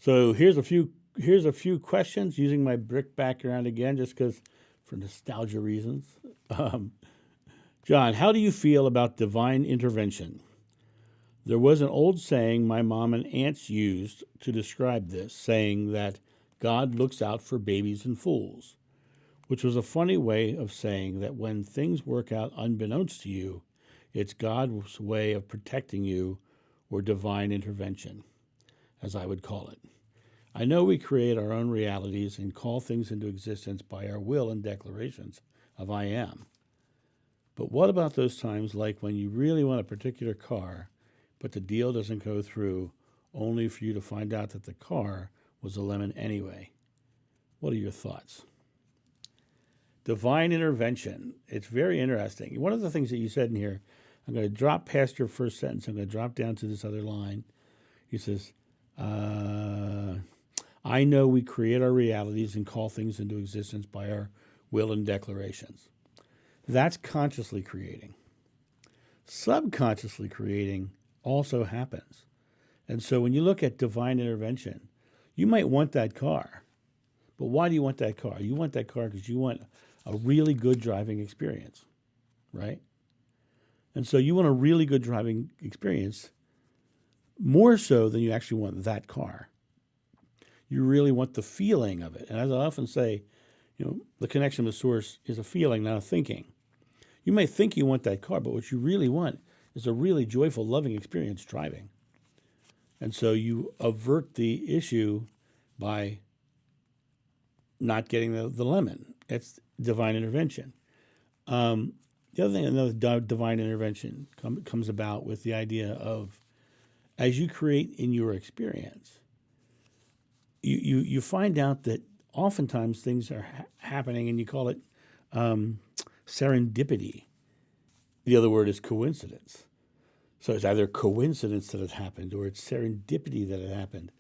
So here's a few questions using my brick background again, just because for nostalgia reasons. Um, John, how do you feel about divine intervention? There was an old saying my mom and aunts used to describe this, saying that God looks out for babies and fools, which was a funny way of saying that when things work out unbeknownst to you, it's God's way of protecting you or divine intervention, as I would call it. I know we create our own realities and call things into existence by our will and declarations of I am. But what about those times like when you really want a particular car, but the deal doesn't go through, only for you to find out that the car was a lemon anyway? What are your thoughts? Divine intervention. It's very interesting. One of the things that you said in here, I'm going to drop past your first sentence. I'm going to drop down to this other line. He says, I know we create our realities and call things into existence by our will and declarations. That's consciously creating. Subconsciously creating also happens. And so when you look at divine intervention, you might want that car. But why do you want that car? You want that car because you want a really good driving experience, right? And so you want a really good driving experience more so than you actually want that car. You really want the feeling of it. And as I often say, the connection with source is a feeling, not a thinking. You may think you want that car, but what you really want is a really joyful, loving experience driving. And so you avert the issue by not getting the lemon. It's divine intervention. The other thing, another divine intervention comes about with the idea of, as you create in your experience, you find out that oftentimes things are happening, and you call it serendipity. The other word is coincidence. So it's either coincidence that it happened or it's serendipity that it happened.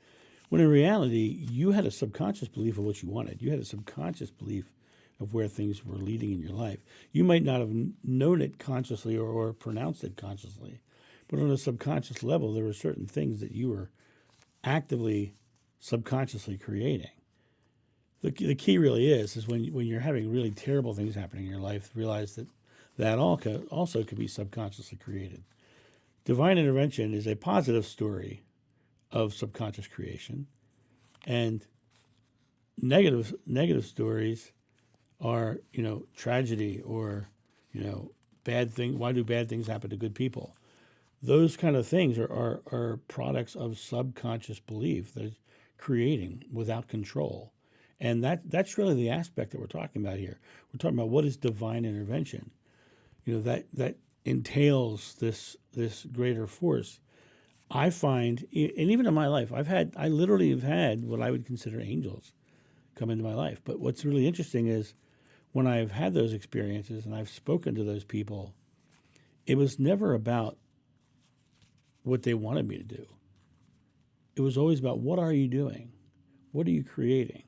When in reality, you had a subconscious belief of what you wanted. You had a subconscious belief of where things were leading in your life. You might not have known it consciously or pronounced it consciously, but on a subconscious level, there were certain things that you were actively, subconsciously creating. The key really is when you're having really terrible things happening in your life, realize that also could be subconsciously created. Divine intervention is a positive story of subconscious creation, and negative stories are tragedy or bad thing. Why do bad things happen to good people? Those kind of things are products of subconscious belief that is creating without control. And that's really the aspect that we're talking about here. We're talking about what is divine intervention. That entails this greater force. I find, and even in my life, I literally have had what I would consider angels come into my life. But what's really interesting is when I've had those experiences and I've spoken to those people, it was never about what they wanted me to do. It was always about, what are you doing? What are you creating?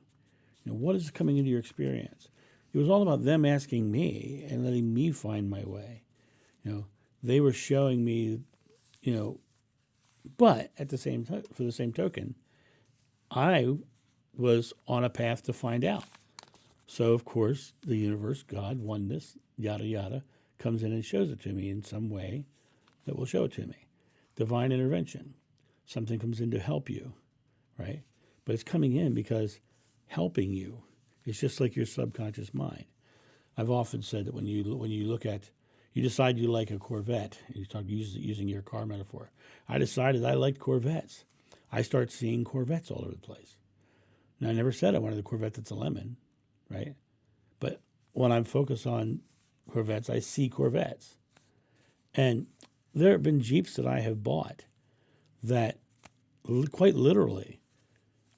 What is coming into your experience? It was all about them asking me and letting me find my way. They were showing me, but at the same time, for the same token, I was on a path to find out. So of course, the universe, God, oneness, yada yada, comes in and shows it to me in some way that will show it to me. Divine intervention. Something comes in to help you, right? But it's coming in because helping you is just like your subconscious mind. I've often said that when you look at, you decide you like a Corvette, you talk using your car metaphor. I decided I liked Corvettes. I start seeing Corvettes all over the place. Now, I never said I wanted a Corvette that's a lemon, right? But when I'm focused on Corvettes, I see Corvettes. And there have been Jeeps that I have bought that quite literally,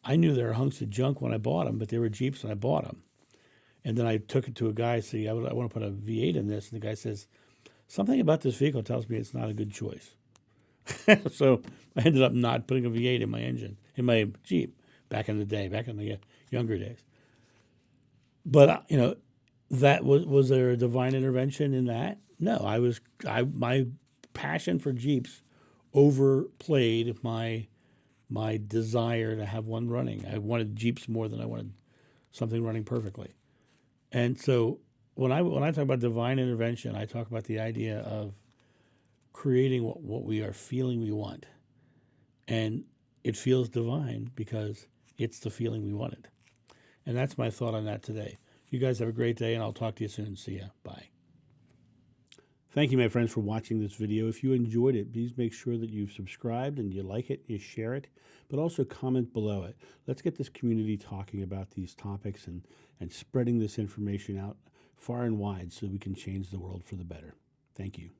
I knew they were hunks of junk when I bought them, but they were Jeeps when I bought them. And then I took it to a guy, say, I want to put a V8 in this. And the guy says, something about this vehicle tells me it's not a good choice. So I ended up not putting a V8 in my engine, in my Jeep, back in the younger days. But, that was there a divine intervention in that? No, my passion for Jeeps overplayed my my desire to have one running. I wanted Jeeps more than I wanted something running perfectly. And so when I talk about divine intervention, I talk about the idea of creating what we are feeling we want. And it feels divine because it's the feeling we wanted. And that's my thought on that today. You guys have a great day, and I'll talk to you soon. See ya. Bye. Thank you, my friends, for watching this video. If you enjoyed it, please make sure that you've subscribed and you like it, you share it, but also comment below it. Let's get this community talking about these topics and spreading this information out far and wide so we can change the world for the better. Thank you.